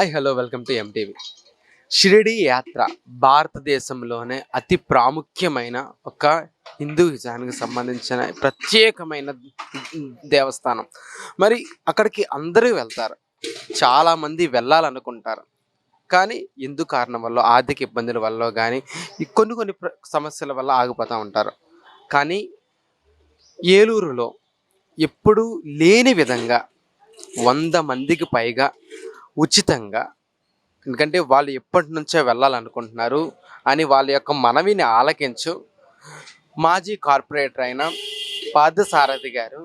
Hi hello welcome to MTV. Shirdi యాత్ర భారతదేశంలోనే అతి ప్రాముఖ్యమైన ఒక హిందూయిజానికి సంబంధించిన ప్రత్యేకమైన దేవస్థానం. మరి అక్కడికి అందరూ వెళ్తారు, చాలామంది వెళ్ళాలనుకుంటారు. కానీ ఎందు కారణం వల్ల, ఆర్థిక ఇబ్బందుల వల్ల కానీ కొన్ని కొన్ని సమస్యల వల్ల ఆగిపోతూ ఉంటారు. కానీ ఏలూరులో ఎప్పుడూ లేని విధంగా 100 మందికి పైగా ఉచితంగా, ఎందుకంటే వాళ్ళు ఎప్పటి నుంచో వెళ్ళాలనుకుంటున్నారు అని వాళ్ళ యొక్క మనవిని ఆలకించు మాజీ కార్పొరేటర్ అయిన పార్థసారథి గారు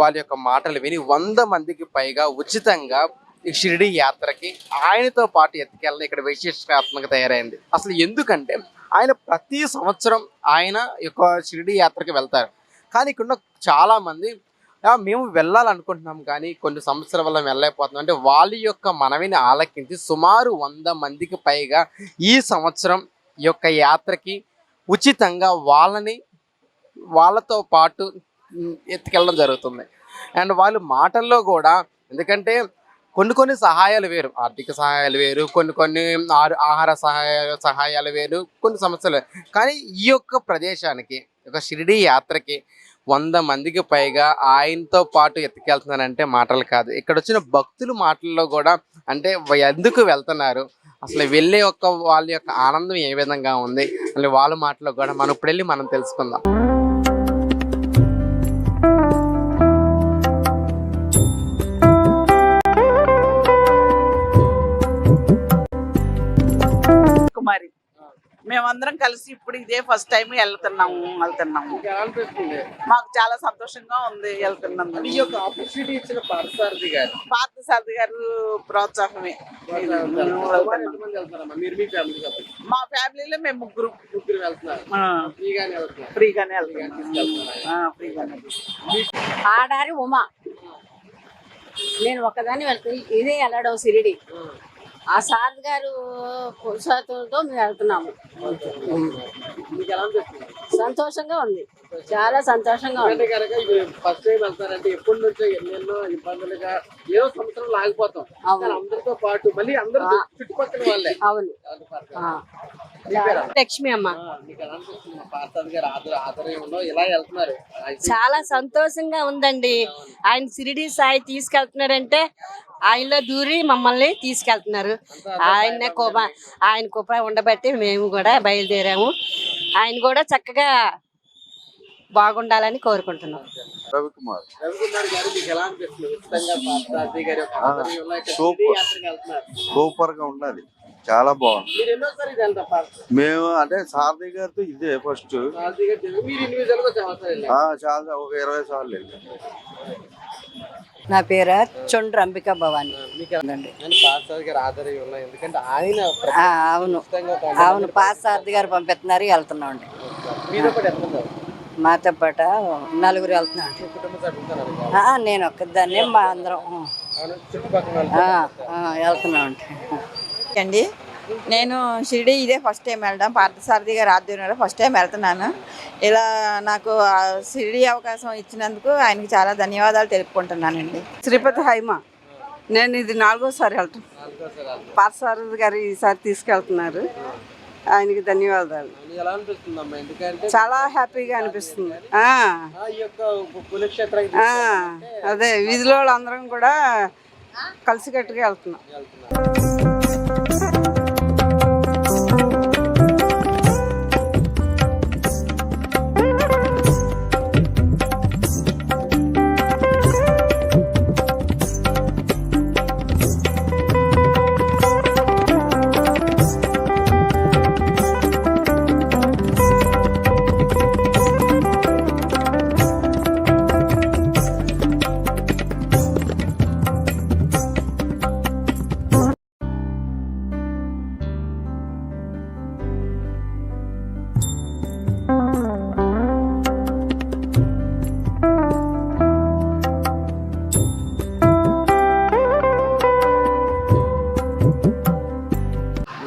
వాళ్ళ యొక్క మాటలు విని 100 మందికి పైగా ఉచితంగా ఈ షిరిడి యాత్రకి ఆయనతో పాటు ఎత్తుకెళ్ళడం ఇక్కడ విశిష్టాత్మక తయారైంది. అసలు ఎందుకంటే ఆయన ప్రతి సంవత్సరం ఆయన యొక్క షిరిడి యాత్రకి వెళ్తారు. కానీ ఇక్కడ చాలామంది మేము వెళ్ళాలనుకుంటున్నాం కానీ కొన్ని సంవత్సరాల వల్ల వెళ్ళలేకపోతున్నాం అంటే వాళ్ళ యొక్క మనవిని ఆలకించి సుమారు 100 మందికి పైగా ఈ సంవత్సరం ఈ యొక్క యాత్రకి ఉచితంగా వాళ్ళతో పాటు ఎత్తుకెళ్ళడం జరుగుతుంది. అండ్ వాళ్ళు మాటల్లో కూడా, ఎందుకంటే కొన్ని సహాయాలు వేరు, ఆర్థిక సహాయాలు వేరు, కొన్ని ఆహార సహాయాలు వేరు, కొన్ని సమస్యలు. కానీ ఈ యొక్క ప్రదేశానికి, ఒక షిరిడి యాత్రకి 100 మందికి పైగా ఆయనతో పాటు ఎత్తుకెళ్తున్నారంటే మాటలు కాదు. ఇక్కడ వచ్చిన భక్తుల మాటల్లో కూడా, అంటే ఎందుకు వెళ్తున్నారు, అసలు వెళ్ళే వాళ్ళ యొక్క ఆనందం ఏ విధంగా ఉంది అని వాళ్ళ మాటల్లో కూడా మనం ఇప్పుడు వెళ్ళి మనం తెలుసుకుందాం. కుమారి, మేమందరం కలిసి ఇప్పుడు ఇదే ఫస్ట్ టైం వెళ్తున్నాము. మాకు చాలా సంతోషంగా ఉంది వెళ్తున్నాము. పార్థసారథి గారు ప్రోత్సాహమే. మా ఫ్యామిలీలో మేము ముగ్గురు ఫ్రీగానే వెళ్తున్నాం. ఆడారి ఉమా, నేను ఒక్కదాన్ని వెళ్తాను. ఇదే వెళ్ళడం షిరిడి. ఆ సార్ గారు పురుషాలతో మేము వెళ్తున్నాము. సంతోషంగా ఉంది, చాలా సంతోషంగా ఉంది. ఫస్ట్ టైం వెళ్తారంటే ఎప్పటి నుంచో ఎన్నెన్నో ఇబ్బందులుగా ఏదో సంవత్సరం ఆగిపోతాం, అందరితో పాటు మళ్ళీ అందరూ చుట్టుపక్కల వాళ్ళే. అవును, లక్ష్మి అమ్మ. చాలా సంతోషంగా ఉందండి. ఆయన షిరిడి సాయి తీసుకెళ్తున్నారంటే ఆయనలో దూరి మమ్మల్ని తీసుకెళ్తున్నారు. ఆయన కృప ఉండబట్టి మేము కూడా బయలుదేరాము. ఆయన కూడా చక్కగా బాగుండాలని కోరుకుంటున్నాం. రవికుమార్ సూపర్ గా ఉన్నది, చాలా బాగుంది. మేము అంటే సారథి గారితో ఇదే ఫస్ట్, చాలా ఒక 20 సార్లు. నా పేరు చొండ్ర అంబికా భవాని. అవును, పార్థసారథి గారు పంపిస్తున్నారు, వెళ్తున్నాం అండి. మాతో పాటు 4 వెళ్తున్నాం అండి. నేను ఒక్కదాన్ని, మా అందరం వెళ్తున్నాం అండి. నేను షిరిడి ఇదే ఫస్ట్ టైం వెళ్ళడం. పార్థసారథి గారి ఆధ్వర్యంలో ఫస్ట్ టైం వెళ్తున్నాను. ఇలా నాకు షిరిడి అవకాశం ఇచ్చినందుకు ఆయనకి చాలా ధన్యవాదాలు తెలుపుకుంటున్నానండి. శ్రీపతి హైమ, నేను ఇది 4వసారి వెళ్తాను. పార్థసారథి గారు ఈసారి తీసుకెళ్తున్నారు, ఆయనకి ధన్యవాదాలు. చాలా హ్యాపీగా అనిపిస్తుంది. అదే వీధిలో అందరం కూడా కలిసికట్టుగా వెళ్తున్నాం.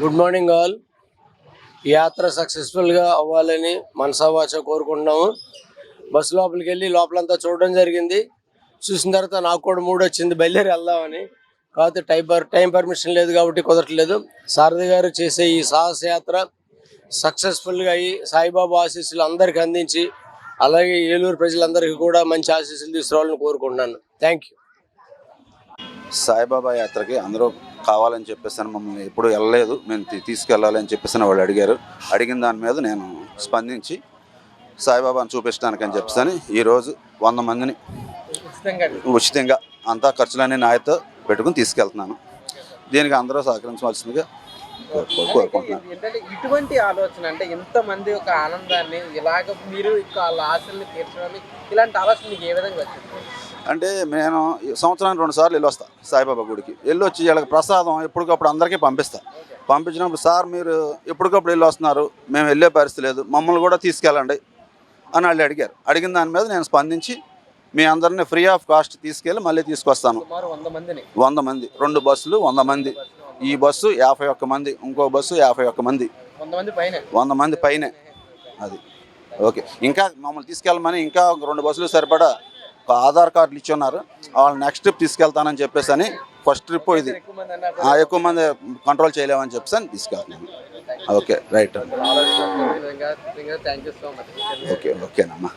Good morning all. ఈ యాత్ర సక్సెస్ఫుల్గా అవ్వాలని మనసావాచ కోరుకుంటున్నాము. బస్సు లోపలికి వెళ్ళి లోపలంతా చూడడం జరిగింది. చూసిన తర్వాత నాకు కూడా మూడు వచ్చింది, బయలుదేరి వెళ్దామని. కాకపోతే టైం పర్మిషన్ లేదు కాబట్టి కుదరట్లేదు. సారథి గారు చేసే ఈ సాహస యాత్ర సక్సెస్ఫుల్గా అయ్యి సాయిబాబా ఆశీస్సులు అందరికీ అందించి అలాగే ఏలూరు ప్రజలందరికీ కూడా మంచి ఆశీస్సులు తీసుకురావాలని కోరుకుంటున్నాను. Thank you. సాయిబాబా యాత్రకి అందరూ కావాలని చెప్పేసి మమ్మల్ని ఎప్పుడు వెళ్ళలేదు, మేము తీసుకెళ్ళాలి అని చెప్పేసి వాళ్ళు అడిగారు. అడిగిన దాని మీద నేను స్పందించి సాయిబాబాను చూపించడానికని చెప్పేసి ఈరోజు 100 మందిని ఉచితంగా అంతా ఖర్చులన్నీ నాయతో పెట్టుకుని తీసుకెళ్తున్నాను. దీనికి అందరూ సహకరించవలసిందిగా కోరుకుంటున్నాను. ఏంటంటే ఇటువంటి ఆలోచన అంటే ఇంతమంది ఒక ఆనందాన్ని ఇలాగ మీరు వాళ్ళ ఆశల్ని తీర్చడానికి ఇలాంటి ఆలోచన మీకు ఏ విధంగా వచ్చింది? అంటే నేను సంవత్సరానికి 2 సార్లు వెళ్ళి వస్తాను సాయిబాబా గుడికి. వెళ్ళి వచ్చి వీళ్ళకి ప్రసాదం ఎప్పటికప్పుడు అందరికీ పంపించినప్పుడు సార్ మీరు ఎప్పటికప్పుడు వెళ్ళి వస్తున్నారు, మేము వెళ్ళే పరిస్థితి లేదు, మమ్మల్ని కూడా తీసుకెళ్ళండి అని వాళ్ళు అడిగారు. అడిగిన దాని మీద నేను స్పందించి మీ అందరినీ ఫ్రీ ఆఫ్ కాస్ట్ తీసుకెళ్ళి మళ్ళీ తీసుకొస్తాను. 100 మంది 2 బస్సులు 100 మంది. ఈ బస్సు 51 మంది, ఇంకో బస్సు 51 మంది, 100 మంది పైనే. అది ఓకే. ఇంకా మమ్మల్ని తీసుకెళ్ళమని ఇంకా 2 బస్సులు సరిపడా ఆధార్ కార్డులు ఇచ్చి ఉన్నారు. వాళ్ళు నెక్స్ట్ ట్రిప్ తీసుకెళ్తానని చెప్పేసి అని ఫస్ట్ ట్రిప్ ఇది ఎక్కువ మంది కంట్రోల్ చేయలేమని చెప్పేసి అని తీసుకెళ్తున్నాను. Okay right. ఓకేనమ్మా.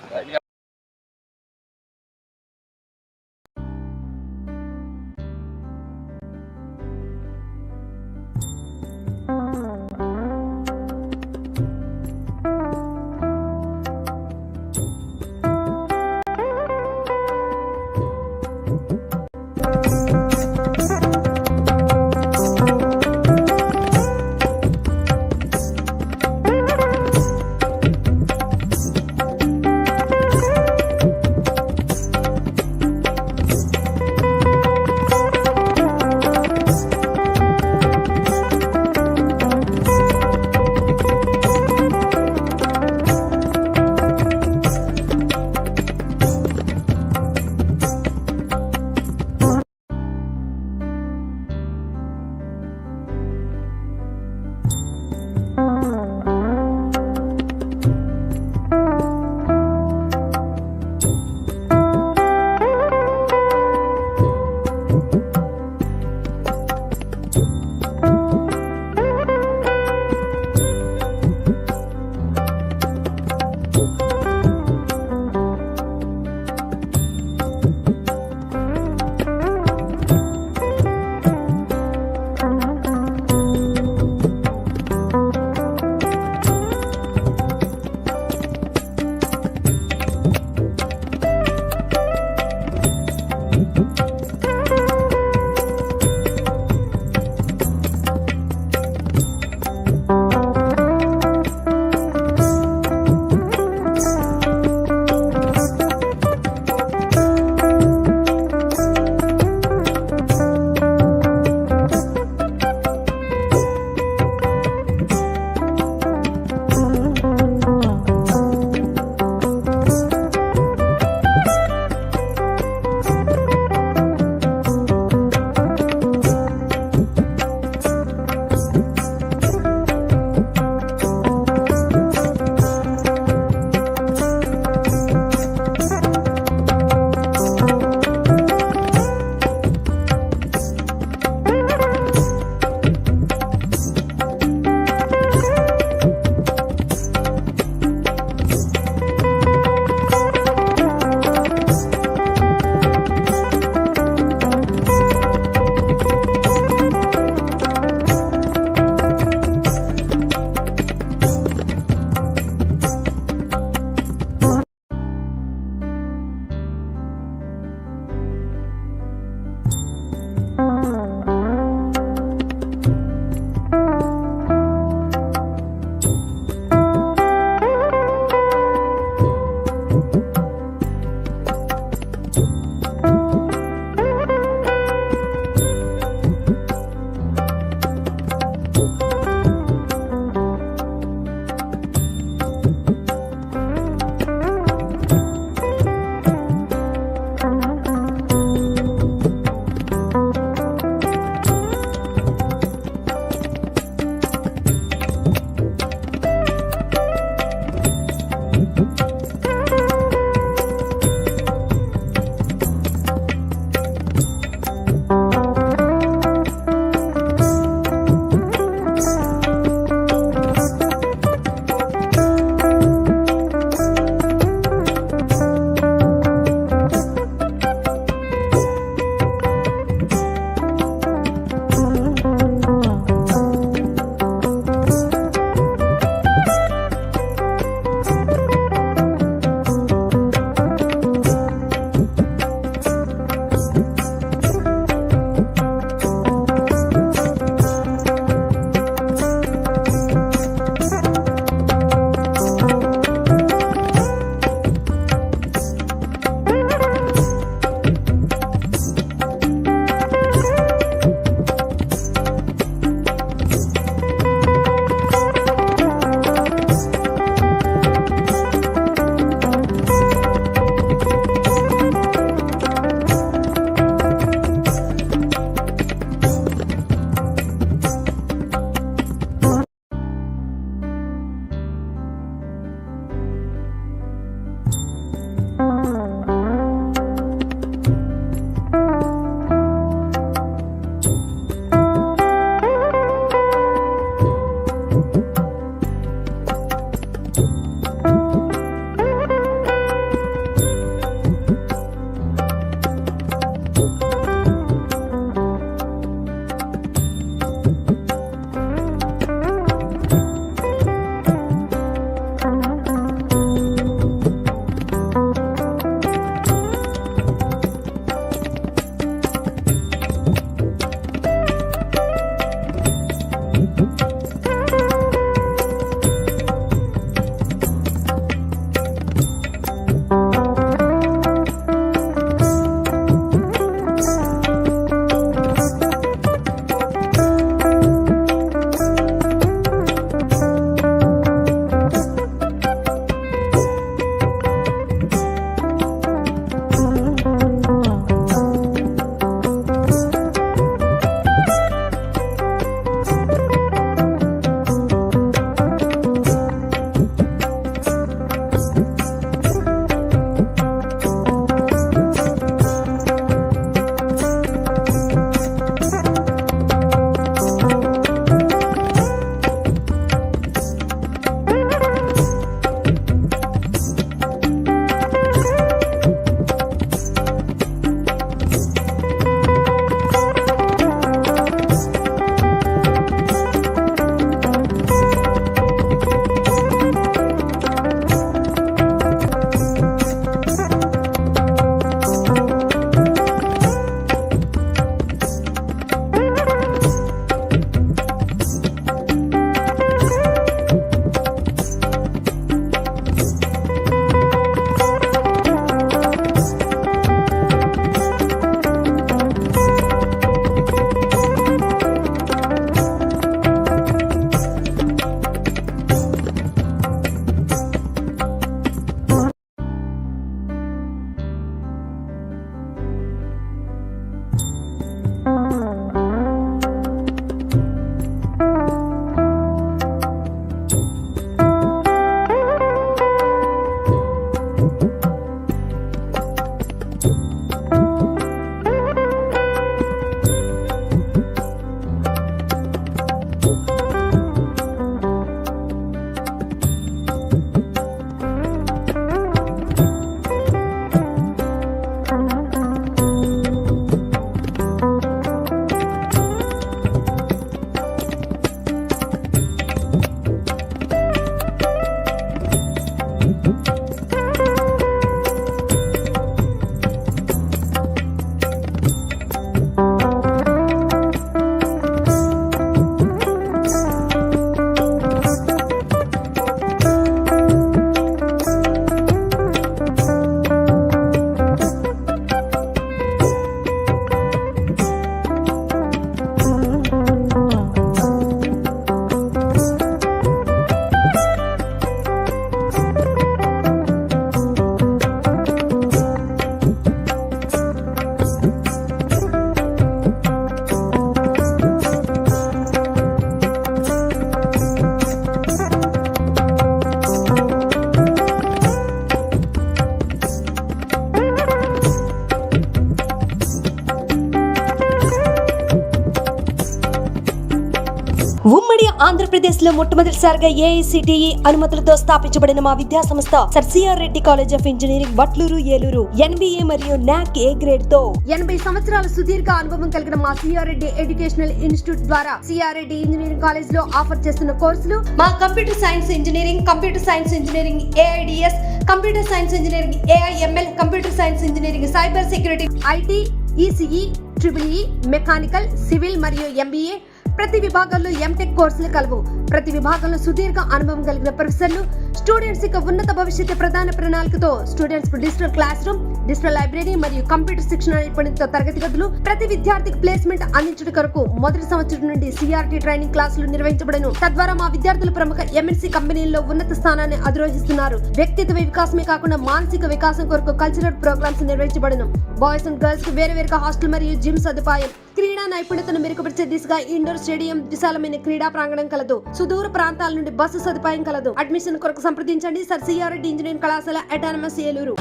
ఉమ్మడి ఆంధ్రప్రదేశ్ లో మొట్టమొదటిసారిగా ఏఐసిటిఈ అనుమతులతో స్థాపించబడిన మా విద్యా సంస్థ sir CR Reddy college of engineering Vatluru Eluru NBA మరియు నాక్ ఏ గ్రేడ్ తో 80 సంవత్సరాల సుదీర్ఘ అనుభవం కలిగిన మా సిఆర్ రెడ్డి ఎడ్యుకేషనల్ ఇన్స్టిట్యూట్ ద్వారా సిఆర్ రెడ్డి ఇంజనీరింగ్ కాలేజ్ లో ఆఫర్ చేస్తున్న కోర్సులు మా computer science engineering AIDS computer science engineering AIML computer science engineering cyber security IT ECE triple mechanical civil మరియు ఎంబీఏ ప్రతి విభాగంలో ఎంటెక్ కోర్సులు కలవు. ప్రతి విభాగంలో సుదీర్ఘ అనుభవం కలిగిన ప్రొఫెసర్లు స్టూడెంట్స్ యొక్క ఉన్నత భవిష్యత్తు ప్రధాన ప్రణాళికతో students digital class room, digital library మరియు కంప్యూటర్ శిక్షణ నైపుణ్యంతో తరగతి గదులు, ప్రతి విద్యార్థికి ప్లేస్మెంట్ అందించడం కొరకు మొదటి సంవత్సరం నుండి సిఆర్టీ ట్రైనింగ్ క్లాసులు నిర్వహించబడను. తద్వారా మా విద్యార్థులు ప్రముఖ ఎంఎన్సీ కంపెనీల్లో ఉన్నత స్థానాన్ని అధిరోహిస్తున్నారు. వ్యక్తిత్వ వికాసమే కాకుండా మానసిక వికాసం కొరకు కల్చరల్ ప్రోగ్రామ్స్ నిర్వహించబడను. బాయ్స్ అండ్ గర్ల్స్ కు వేరువేరుగా హాస్టల్ మరియు జిమ్ సదుపాయం. క్రీడా నైపుణ్యతను మెరుగుపరిచే దిశగా ఇండోర్ స్టేడియం, విశాలమైన క్రీడా ప్రాంగణం కలదు. సుదూర ప్రాంతాల నుండి బస్సు సదుపాయం కలదు. అడ్మిషన్ కొరకు సంప్రదించండి. సర్ సిఆర్ రెడ్డి ఇంజనీరింగ్ కళాశాల అటానమస్ ఏలూరు.